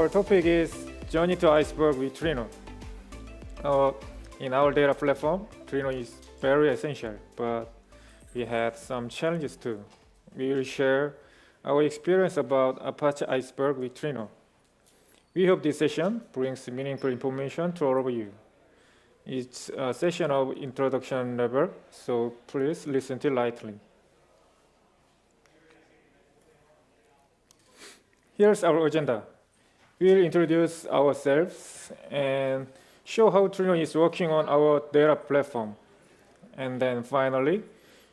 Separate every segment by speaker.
Speaker 1: Our topic is Journey to Iceberg with Trino. In our data platform, Trino is very essential, but we had some challenges too. We will share our experience about Apache Iceberg with Trino. We hope this session brings meaningful information to all of you. It's a session of introduction level, so please listen to lightly. Here's our agenda. We'll introduce ourselves and show how Trino is working on our data platform. And then finally,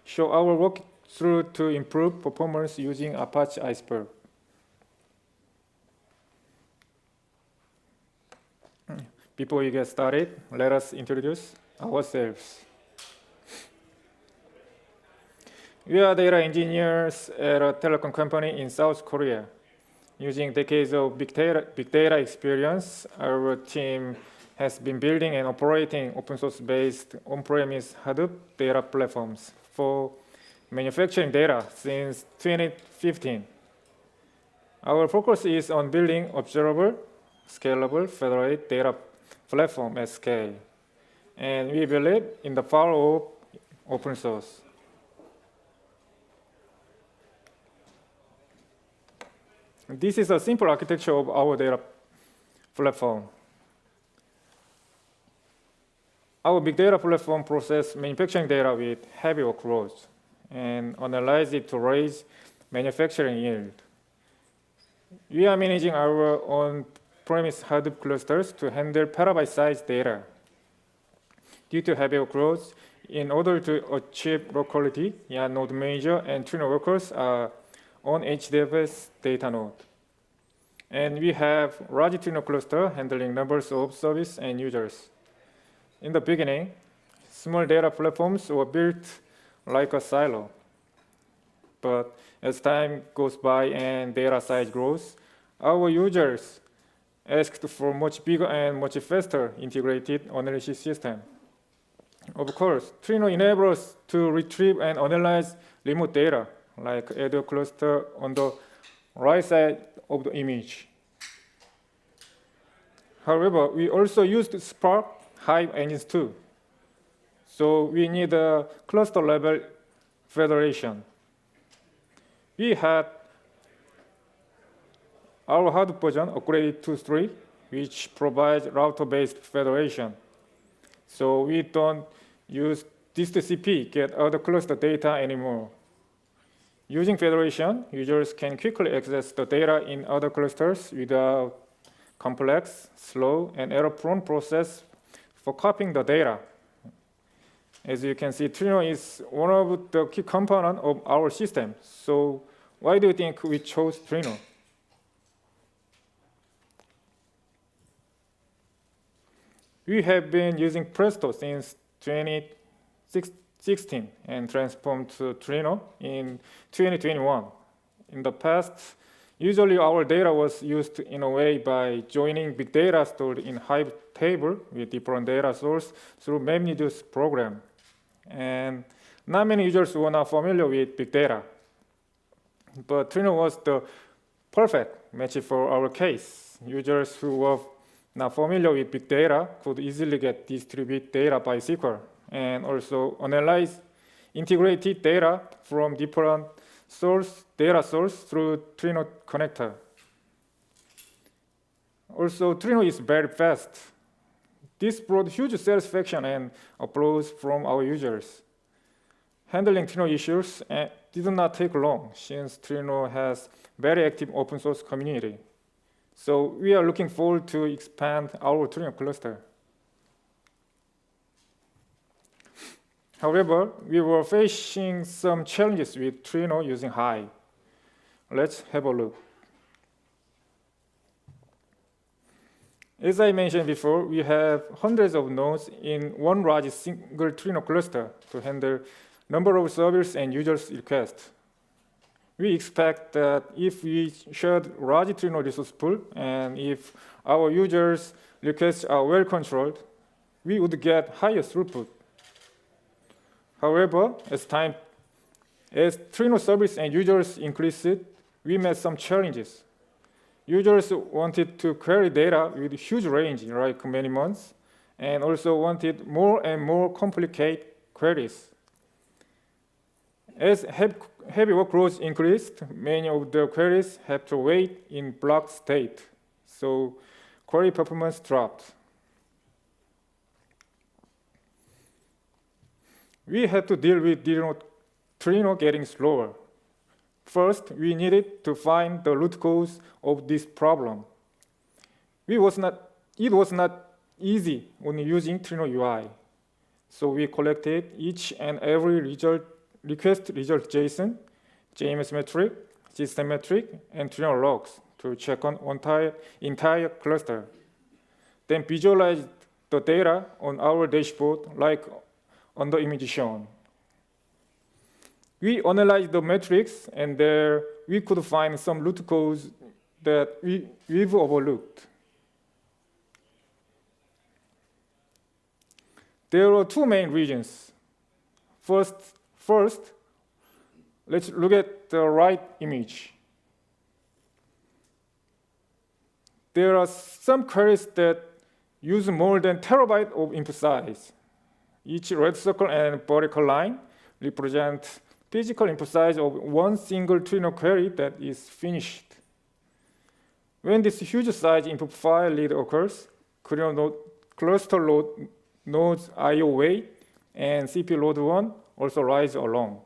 Speaker 1: show our work through to improve performance using Apache Iceberg. Before we get started, let us introduce ourselves. We are data engineers at a telecom company in South Korea. Using decades of big data experience, our team has been building and operating open source-based on-premise Hadoop data platforms for manufacturing data since 2015. Our focus is on building observable, scalable, federated data platform at scale, and we believe in the power of open source. This is a simple architecture of our data platform. Our big data platform processes manufacturing data with heavy workloads and analyzes it to raise manufacturing yield. We are managing our on-premise Hadoop clusters to handle petabyte-sized data. Due to heavy workloads, in order to achieve low quality, Node Manager and Trino workers are on HDFS data node. And we have large Trino cluster handling numbers of service and users. In the beginning, small data platforms were built like a silo. But as time goes by and data size grows, our users asked for much bigger and much faster integrated analysis system. Of course, Trino enables us to retrieve and analyze remote data, like ADO cluster on the right side of the image. However, we also used Spark Hive engines too. So we need a cluster level federation. We had our Hadoop version upgraded to 3, which provides router-based federation. So we don't use dist-cp get other cluster data anymore. Using federation, users can quickly access the data in other clusters without complex, slow, and error-prone process for copying the data. As you can see, Trino is one of the key components of our system. So why do you think we chose Trino? We have been using Presto since 2016 and transformed to Trino in 2021. In the past, usually our data was used in a way by joining big data stored in Hive table with different data source through MapReduce program. And not many users were not familiar with big data. But Trino was the perfect match for our case. Users who were not familiar with big data could easily get distributed data by SQL and also analyze integrated data from different data source through Trino connector. Also, Trino is very fast. This brought huge satisfaction and applause from our users. Handling Trino issues did not take long since Trino has very active open source community. So we are looking forward to expand our Trino cluster. However, we were facing some challenges with Trino using Hive. Let's have a look. As I mentioned before, we have hundreds of nodes in one large single Trino cluster to handle number of servers and users' requests. We expect that if we shared large Trino resource pool and if our users' requests are well controlled, we would get higher throughput. However, as Trino service and users increased, we met some challenges. users wanted to query data with huge range, like many months, and also wanted more and more complicated queries. As heavy workloads increased, many of the queries have to wait in blocked state, so query performance dropped. We had to deal with Trino getting slower. First, we needed to find the root cause of this problem. It was not easy when using Trino UI. So we collected each and every request result JSON, JMS metric, system metric, and Trino logs to check on entire cluster. Then visualized the data on our dashboard like on the image shown. We analyzed the metrics, and there we could find some root cause that we've overlooked. There are two main reasons. First, let's look at the right image. There are some queries that use more than terabyte of input size. Each red circle and vertical line represent physical input size of one single Trino query that is finished. When this huge size input file read occurs, cluster load nodes I/O weight and CPU load 1 also rise along,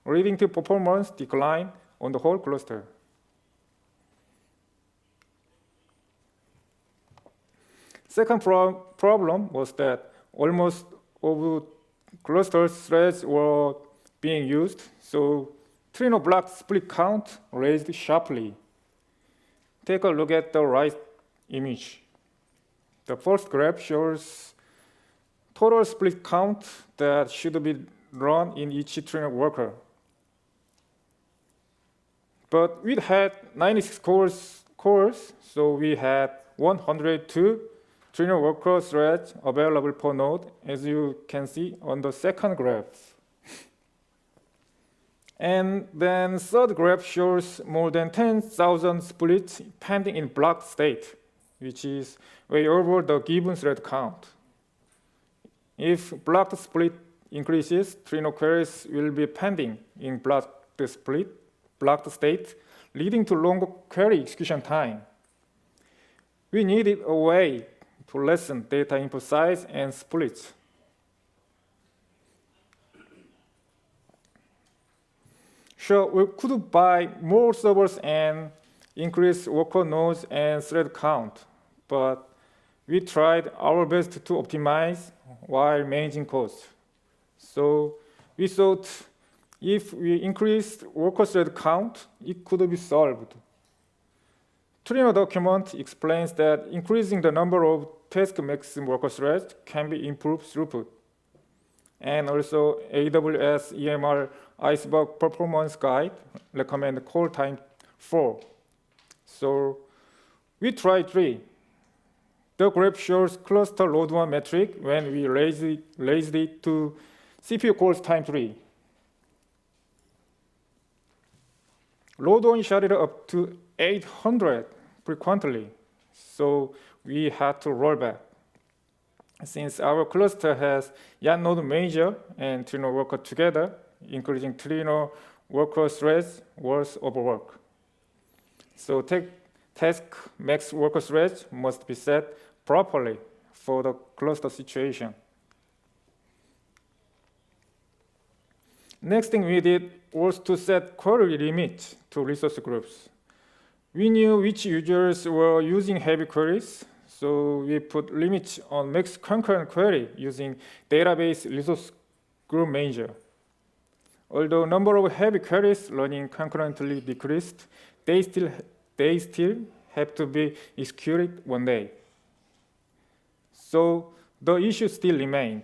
Speaker 1: leading to performance decline on the whole cluster. Second problem was that almost all cluster threads were being used, so Trino block split count raised sharply. Take a look at the right image. The first graph shows total split count that should be run in each Trino worker. But we had 96 cores, so we had 102 Trino worker threads available per node, as you can see on the second graph. And then third graph shows more than 10,000 splits pending in blocked state, which is way over the given thread count. If blocked split increases, Trino queries will be pending in blocked state, leading to longer query execution time. We needed a way to lessen data input size and splits. Sure, we could buy more servers and increase worker nodes and thread count, but we tried our best to optimize while managing costs. So we thought if we increased worker thread count, it could be solved. Trino document explains that increasing the number of task maximum worker threads can be improved throughput. And also AWS EMR Iceberg performance guide recommend call time 4. So we tried 3. The graph shows cluster load 1 metric when we raised it to CPU calls time 3. Load 1 shot it up to 800 frequently, so we had to roll back. Since our cluster has YAN node manager and Trino worker together, including Trino worker threads was overwork. So task max worker threads must be set properly for the cluster situation. Next thing we did was to set query limit to resource groups. We knew which users were using heavy queries, so we put limits on max concurrent query using database resource group manager. Although number of heavy queries running concurrently decreased, they still have to be executed one day. So the issue still remained.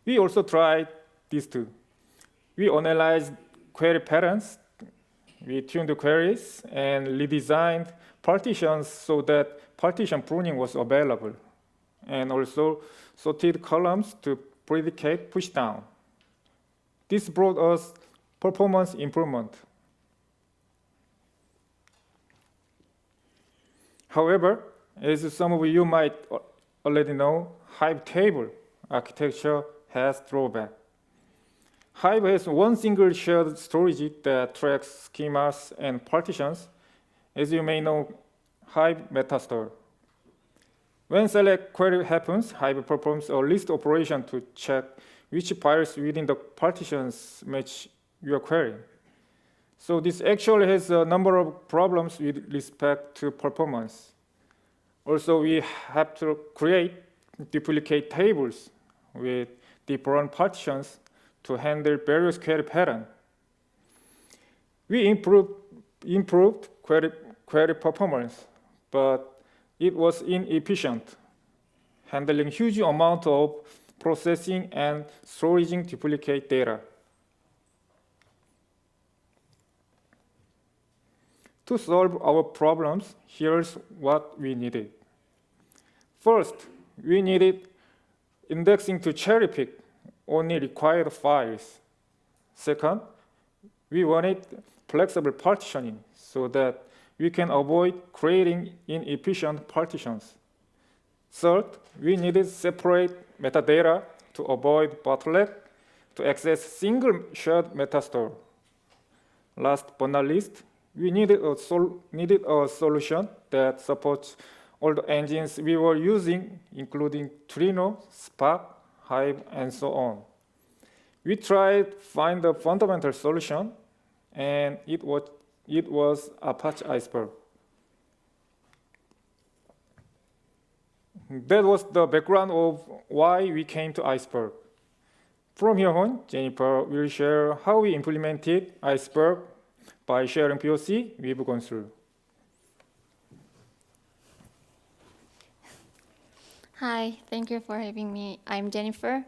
Speaker 1: We also tried these two. We analyzed query patterns, we tuned the queries, and redesigned partitions so that partition pruning was available, and also sorted columns to predicate pushdown. This brought us performance improvement. However, as some of you might already know, Hive table architecture has drawback. Hive has one single shared storage that tracks schemas and partitions. As you may know, Hive metastore. When select query happens, Hive performs a list operation to check which files within the partitions match your query. So this actually has a number of problems with respect to performance. Also, we have to create duplicate tables with different partitions to handle various query patterns. We improved query performance, but it was inefficient, handling huge amount of processing and storing duplicate data. To solve our problems, here's what we needed. First, we needed indexing to cherry pick only required files. Second, we wanted flexible partitioning so that we can avoid creating inefficient partitions. Third, we needed separate metadata to avoid bottleneck to access single shared metastore. Last but not least, we needed a solution that supports all the engines we were using, including Trino, Spark, Hive, and so on. We tried to find a fundamental solution, and it was Apache Iceberg. That was the background of why we came to Iceberg. From here on, Jennifer will share how we implemented Iceberg by sharing POC we've gone through.
Speaker 2: Hi, thank you for having me. I'm Jennifer.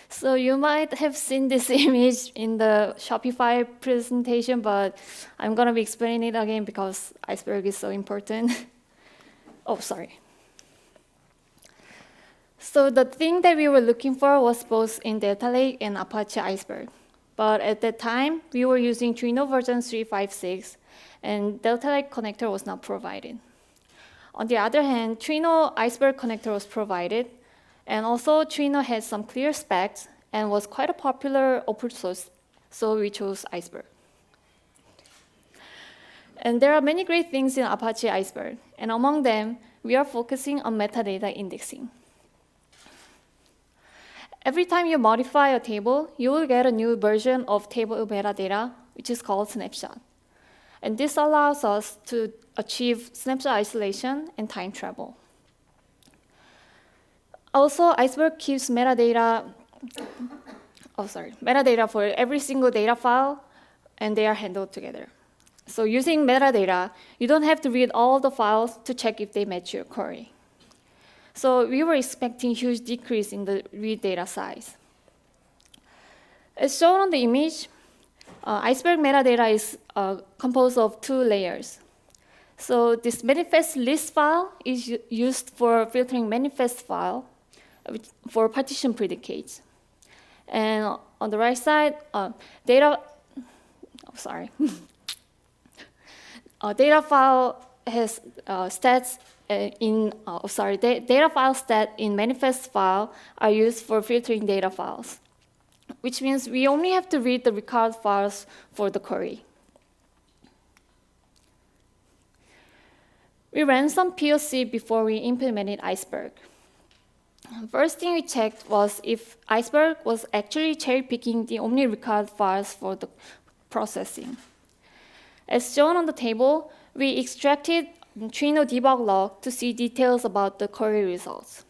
Speaker 2: So you might have seen this image in the Shopify presentation, but I'm going to be explaining it again because Iceberg is so important. Oh, sorry. So the thing that we were looking for was both in Delta Lake and Apache Iceberg. But at that time, we were using Trino version 3.5.6, and Delta Lake connector was not provided. On the other hand, Trino Iceberg connector was provided, and also Trino had some clear specs and was quite a popular open source, so we chose Iceberg. And there are many great things in Apache Iceberg, and among them, we are focusing on metadata indexing. Every time you modify a table, you will get a new version of table metadata, which is called snapshot. And this allows us to achieve snapshot isolation and time travel. Also, Iceberg keeps metadata for every single data file, and they are handled together. So using metadata, you don't have to read all the files to check if they match your query. So we were expecting huge decrease in the read data size. As shown on the image, Iceberg metadata is composed of two layers. So this manifest list file is used for filtering manifest file for partition predicates. And on the right side, data file has stats data file stat in manifest file are used for filtering data files, which means we only have to read the record files for the query. We ran some POC before we implemented Iceberg. First thing we checked was if Iceberg was actually cherry-picking the only record files for the processing. As shown on the table, we extracted Trino debug log to see details about the query results.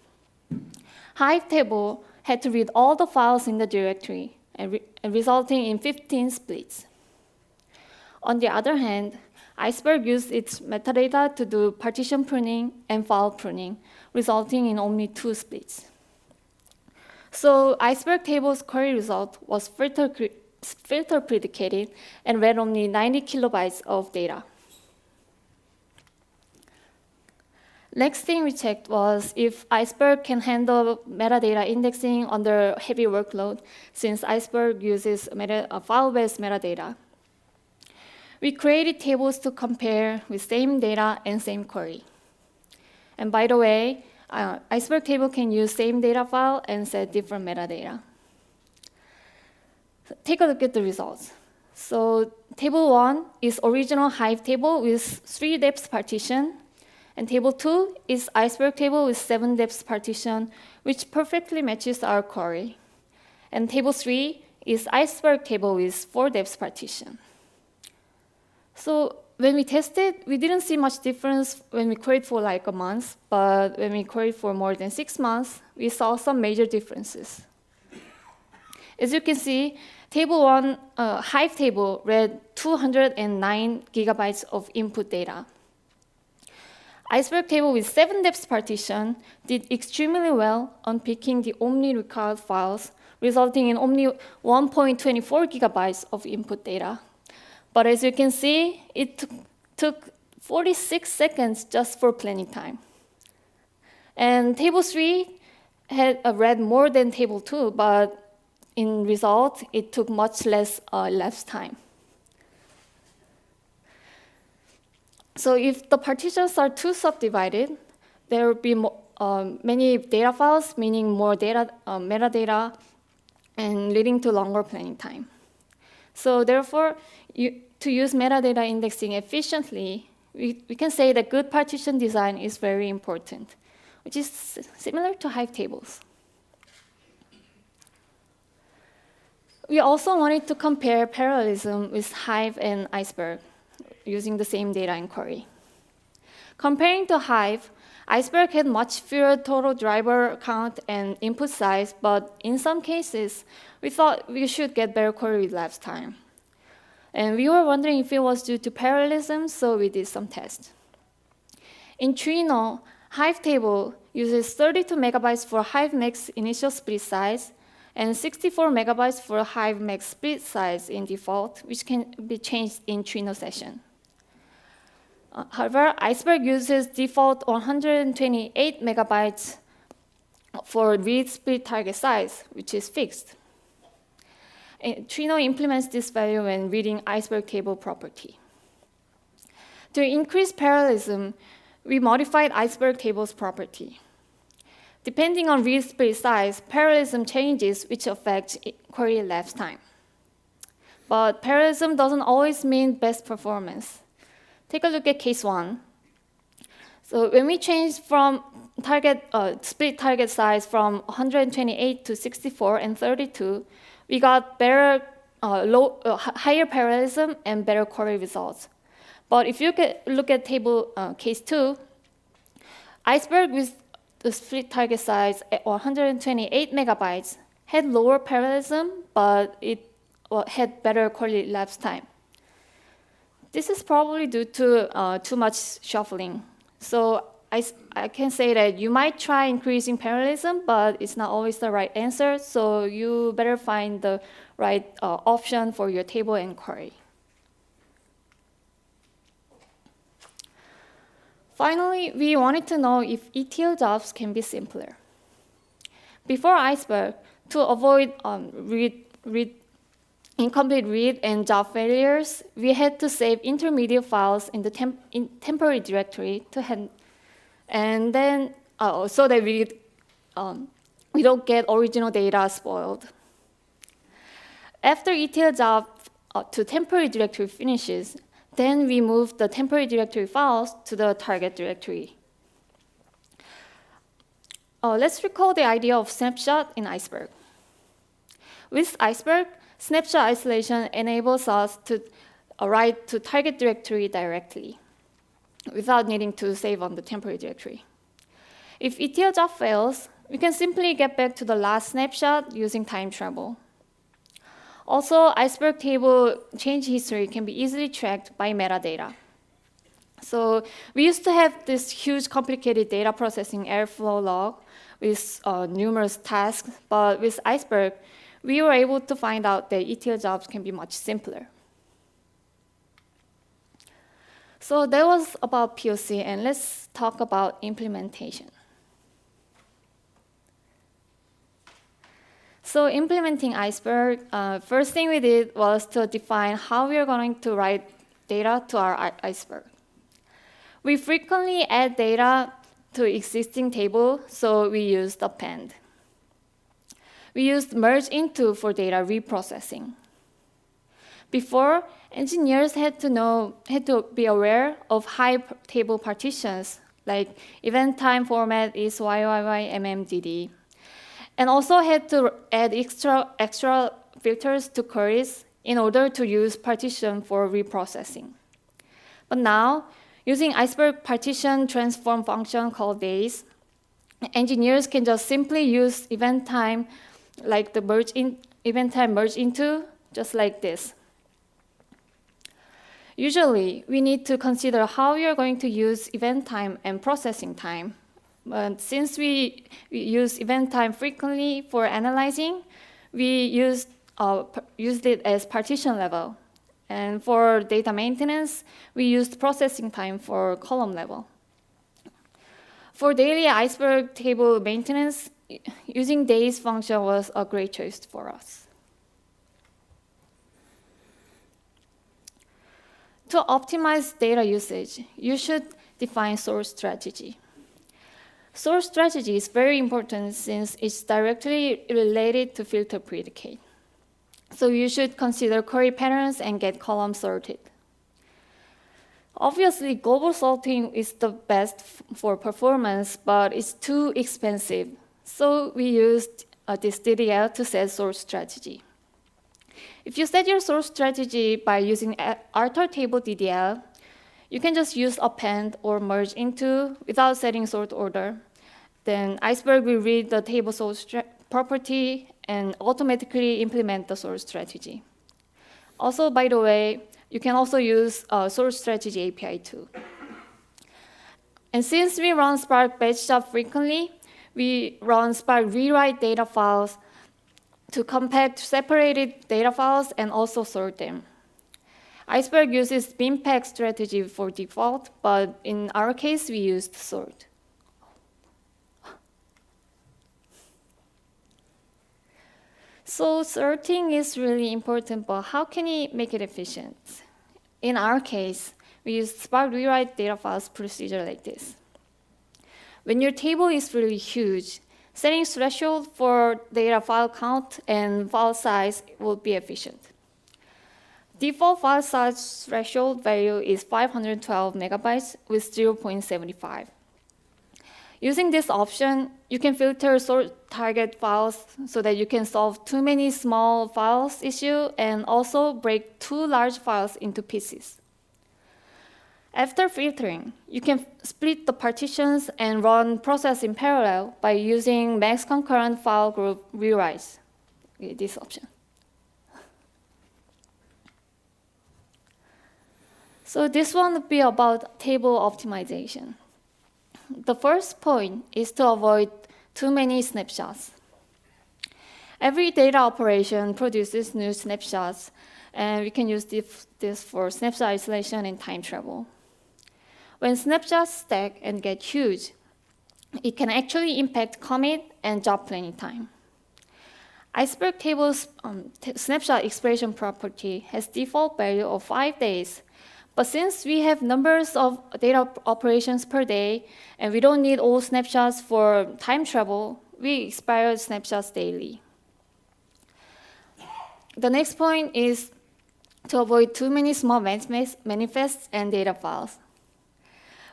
Speaker 2: Hive table had to read all the files in the directory, and resulting in 15 splits. On the other hand, Iceberg used its metadata to do partition pruning and file pruning, resulting in only 2 splits. So Iceberg table's query result was filter predicated and read only 90 kilobytes of data. Next thing we checked was if Iceberg can handle metadata indexing under heavy workload, since Iceberg uses file-based metadata. We created tables to compare with same data and same query. And by the way, Iceberg table can use same data file and set different metadata. So take a look at the results. So table 1 is original Hive table with 3 depth partition, and table 2 is Iceberg table with 7 depth partition, which perfectly matches our query. And table 3 is Iceberg table with 4 depth partition. So when we tested, we didn't see much difference when we queried for like a month, but when we queried for more than 6 months, we saw some major differences. As you can see, table 1, Hive table read 209 gigabytes of input data. Iceberg table with 7 depth partition did extremely well on picking the only required files, resulting in only 1.24 gigabytes of input data. But as you can see, it took 46 seconds just for planning time. And table 3 had read more than table 2, but in result, it took much less elapsed time. So if the partitions are too subdivided, there will be many data files, meaning more data, metadata, and leading to longer planning time. So therefore, to use metadata indexing efficiently, we can say that good partition design is very important, which is similar to Hive tables. We also wanted to compare parallelism with Hive and Iceberg using the same data inquiry. Comparing to Hive, Iceberg had much fewer total driver count and input size, but in some cases, we thought we should get better query elapsed time. And we were wondering if it was due to parallelism, so we did some tests. In Trino, Hive table uses 32 megabytes for Hive max initial split size and 64 megabytes for Hive max split size in default, which can be changed in Trino session. However, Iceberg uses default 128 megabytes for read split target size, which is fixed. And Trino implements this value when reading Iceberg table property. To increase parallelism, we modified Iceberg table's property. Depending on read split size, parallelism changes, which affects query elapsed time. But parallelism doesn't always mean best performance. Take a look at case 1. So when we changed from split target size from 128 to 64 and 32, we got better, higher parallelism and better query results. But if you look at table case 2, Iceberg with the split target size at 128 megabytes had lower parallelism, but it had better query elapsed time. This is probably due to too much shuffling. So I can say that you might try increasing parallelism, but it's not always the right answer, so you better find the right option for your table and query. Finally, we wanted to know if ETL jobs can be simpler. Before Iceberg, to avoid incomplete read and job failures, we had to save intermediate files in the temporary directory and then so that we don't get original data spoiled. After ETL job to temporary directory finishes, then we move the temporary directory files to the target directory. Let's recall the idea of snapshot in Iceberg. With Iceberg, snapshot isolation enables us to write to target directory directly without needing to save on the temporary directory. If ETL job fails, we can simply get back to the last snapshot using time travel. Also, Iceberg table change history can be easily tracked by metadata. So we used to have this huge complicated data processing airflow log with numerous tasks, but with Iceberg, we were able to find out that ETL jobs can be much simpler. So that was about POC, and let's talk about implementation. So implementing Iceberg, first thing we did was to define how we are going to write data to our Iceberg. We frequently add data to existing table, so we used append. We used merge into for data reprocessing. Before, engineers had to be aware of high table partitions, like event time format is YYYMMDD, and also had to add extra filters to queries in order to use partition for reprocessing. But now, using Iceberg partition transform function called days, engineers can just simply use event time, like the event time merge into, just like this. Usually, we need to consider how we are going to use event time and processing time. But since we use event time frequently for analyzing, we used it as partition level. And for data maintenance, we used processing time for column level. For daily Iceberg table maintenance, using days function was a great choice for us. To optimize data usage, you should define source strategy. Source strategy is very important since it's directly related to filter predicate. So you should consider query patterns and get columns sorted. Obviously, global sorting is the best for performance, but it's too expensive. So we used this DDL to set source strategy. If you set your source strategy by using alter table DDL, you can just use append or merge into without setting sort order. Then Iceberg will read the table source property and automatically implement the source strategy. Also, by the way, you can also use source strategy API too. And since we run Spark batch job frequently, we run Spark rewrite data files to compact separated data files and also sort them. Iceberg uses bin pack strategy for default, but in our case, we used sort. So sorting is really important, but how can we make it efficient? In our case, we use Spark rewrite data files procedure like this. When your table is really huge, setting threshold for data file count and file size will be efficient. Default file size threshold value is 512 megabytes with 0.75. Using this option, you can filter sort target files so that you can solve too many small files issue and also break too large files into pieces. After filtering, you can split the partitions and run process in parallel by using max concurrent file group rewrites, this option. So this one would be about table optimization. The first point is to avoid too many snapshots. Every data operation produces new snapshots, and we can use this for snapshot isolation and time travel. When snapshots stack and get huge, it can actually impact commit and job planning time. Iceberg table's snapshot expiration property has default value of 5 days, but since we have numbers of data operations per day, and we don't need all snapshots for time travel, we expire snapshots daily. The next point is to avoid too many small manifests and data files.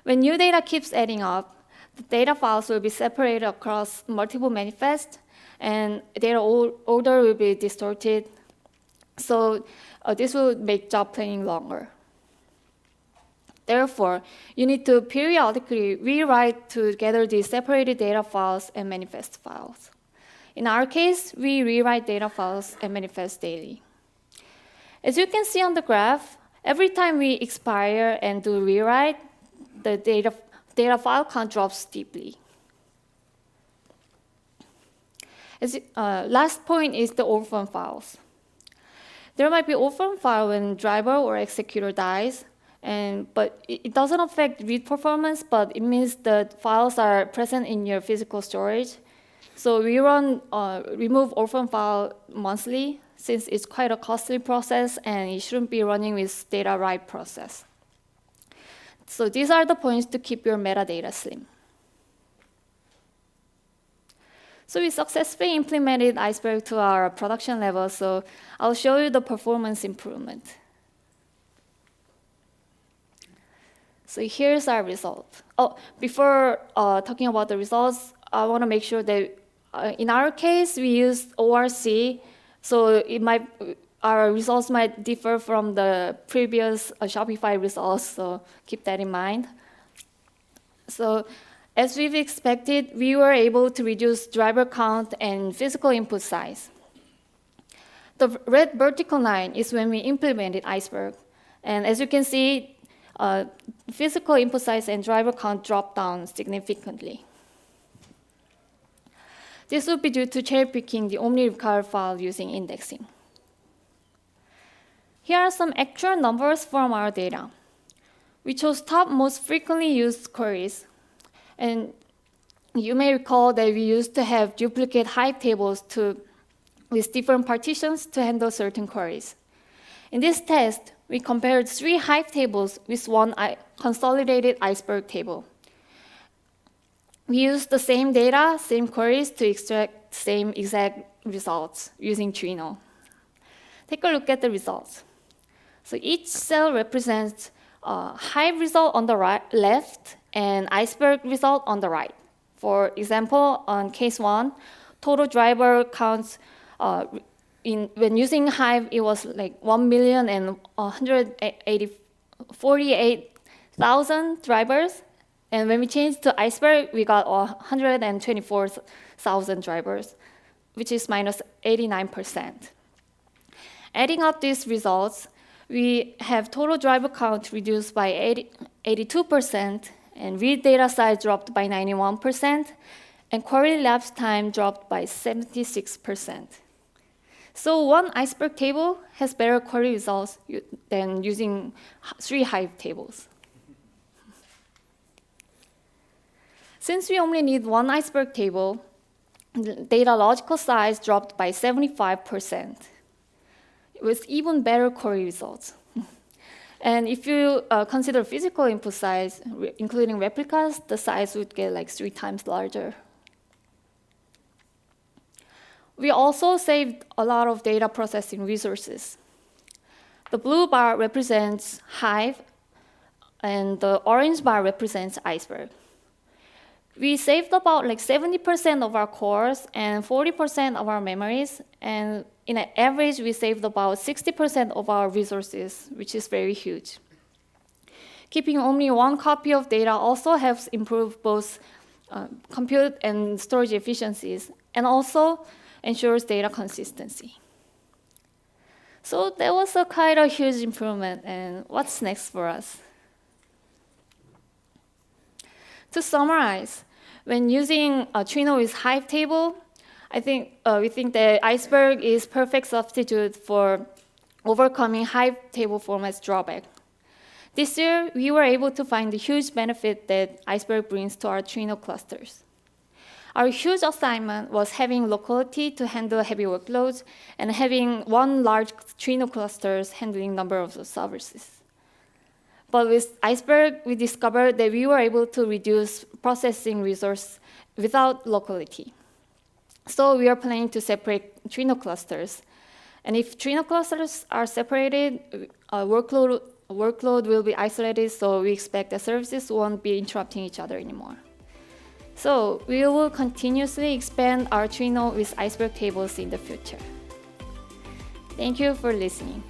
Speaker 2: When new data keeps adding up, the data files will be separated across multiple manifests, and data order will be distorted. So this will make job planning longer. Therefore, you need to periodically rewrite to gather these separated data files and manifest files. In our case, we rewrite data files and manifest daily. As you can see on the graph, every time we expire and do rewrite, the data file count drops steeply. Last point is the orphan files. There might be orphan file when driver or executor dies, But it doesn't affect read performance, but it means that files are present in your physical storage. So we remove orphan file monthly, since it's quite a costly process and it shouldn't be running with data write process. So these are the points to keep your metadata slim. So we successfully implemented Iceberg to our production level, so I'll show you the performance improvement. So here's our result. Oh, before talking about the results, I want to make sure that in our case, we used ORC, so our results might differ from the previous Shopify results, so keep that in mind. So as we've expected, we were able to reduce driver count and physical input size. The red vertical line is when we implemented Iceberg. And as you can see, physical input size and driver count dropped down significantly. This would be due to cherry-picking the omni-required file using indexing. Here are some actual numbers from our data. We chose top most frequently used queries. And you may recall that we used to have duplicate Hive tables with different partitions to handle certain queries. In this test, we compared 3 Hive tables with 1 consolidated Iceberg table. We used the same data, same queries to extract same exact results using Trino. Take a look at the results. So each cell represents a Hive result on the left and Iceberg result on the right. For example, on case 1, total driver counts when using Hive, it was like 1,148,000 drivers. And when we changed to Iceberg, we got 124,000 drivers, which is minus 89%. Adding up these results, we have total driver count reduced by 82%, and read data size dropped by 91%, and query elapse time dropped by 76%. So one Iceberg table has better query results than using 3 Hive tables. Since we only need 1 Iceberg table, the data logical size dropped by 75%, with even better query results. And if you consider physical input size, including replicas, the size would get like 3 times larger. We also saved a lot of data processing resources. The blue bar represents Hive, and the orange bar represents Iceberg. We saved about like 70% of our cores and 40% of our memories, and in an average, we saved about 60% of our resources, which is very huge. Keeping only 1 copy of data also helps improve both compute and storage efficiencies, and also ensures data consistency. So that was quite a huge improvement, and what's next for us? To summarize, when using Trino with Hive table, we think that Iceberg is perfect substitute for overcoming Hive table format's drawback. This year, we were able to find the huge benefit that Iceberg brings to our Trino clusters. Our huge assignment was having locality to handle heavy workloads and having 1 large Trino clusters handling number of the services. But with Iceberg, we discovered that we were able to reduce processing resource without locality. So we are planning to separate Trino clusters. And if Trino clusters are separated, workload will be isolated, so we expect that services won't be interrupting each other anymore. So we will continuously expand our Trino with Iceberg tables in the future. Thank you for listening.